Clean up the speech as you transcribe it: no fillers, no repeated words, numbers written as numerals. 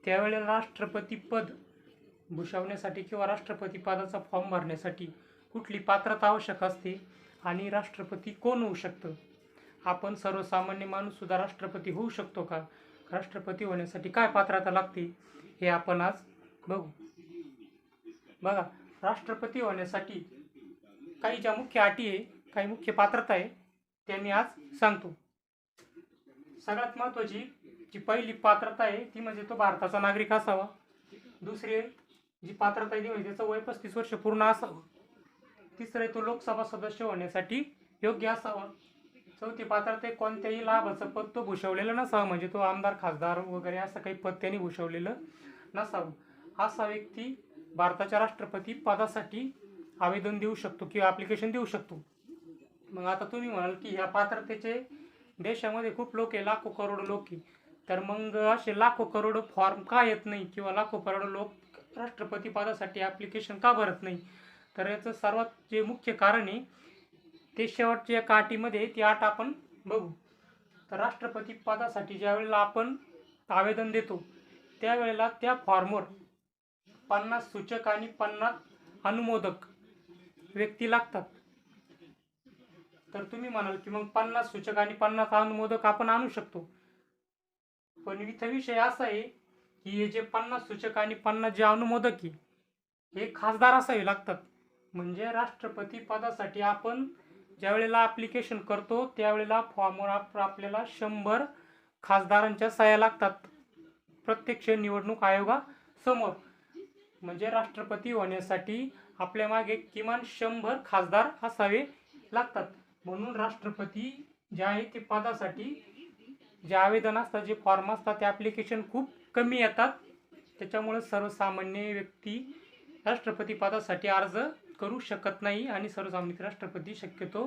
त्यावेळेला राष्ट्रपती पद भूषवण्यासाठी किंवा राष्ट्रपती पदाचा फॉर्म भरण्यासाठी कुठली पात्रता आवश्यक असते आणि राष्ट्रपती कोण होऊ शकतं? आपण सर्वसामान्य माणूससुद्धा राष्ट्रपती होऊ शकतो का? राष्ट्रपती होण्यासाठी काय पात्रता लागते हे आपण आज बघू. बघा, राष्ट्रपती होण्यासाठी काही ज्या मुख्य अटी आहे, काही मुख्य पात्रता आहे, त्या मी आज सांगतो. सगळ्यात महत्त्वाची जी पहिली पात्रता आहे ती म्हणजे तो भारताचा नागरिक असावा. दुसरी जी पात्रता आहे ती म्हणजे त्याचं वय 35 वर्ष पूर्ण असावं. तिसरे तो लोकसभा सदस्य होण्यासाठी योग्य असावा. चौथी पात्रता कोणत्याही लाभाचं पद तो भूषवलेलं नसावं, म्हणजे तो आमदार खासदार वगैरे असं काही पद त्यांनी भूषवलेलं नसावं. असा व्यक्ती भारताच्या राष्ट्रपती पदासाठी आवेदन देऊ शकतो किंवा ॲप्लिकेशन देऊ शकतो. मग आता तुम्ही म्हणाल की ह्या पात्रतेचे देशामध्ये खूप लोक आहे, लाखो करोडो लोक आहे, तर मग असे लाखो करोडो फॉर्म का येत नाही किंवा लाखो करोडो लोक राष्ट्रपती पदासाठी ॲप्लिकेशन का भरत नाही? तर याचं सर्वात जे मुख्य कारण आहे ते शेवटच्या एका अटीमध्ये, ती अट आपण बघू. तर राष्ट्रपती पदासाठी ज्या वेळेला आपण आवेदन देतो त्यावेळेला त्या फॉर्मवर 50 सूचक आणि 50 अनुमोदक व्यक्ती लागतात. तर तुम्ही म्हणाल की मग 50 सूचक आणि 50 अनुमोदक आपण आणू शकतो, पण इथं विषय असा आहे की हे जे 50 सूचक आणि 50 जे अनुमोदक आहे हे खासदार असावे लागतात. म्हणजे राष्ट्रपती पदासाठी आपण ज्या वेळेला ॲप्लिकेशन करतो त्यावेळेला फॉर्मवर आपल्याला 100 खासदारांच्या सह्या लागतात प्रत्यक्ष निवडणूक आयोगासमोर. म्हणजे राष्ट्रपती होण्यासाठी आपल्या मागे किमान 100 खासदार असावे लागतात. म्हणून राष्ट्रपती जे आहे ते पदासाठी जे आवेदन असतात, जे फॉर्म असतात, ते ॲप्लिकेशन खूप कमी येतात. त्याच्यामुळे सर्वसामान्य व्यक्ती राष्ट्रपती पदासाठी अर्ज करू शकत नाही आणि सर्वसामान्य राष्ट्रपती शक्यतो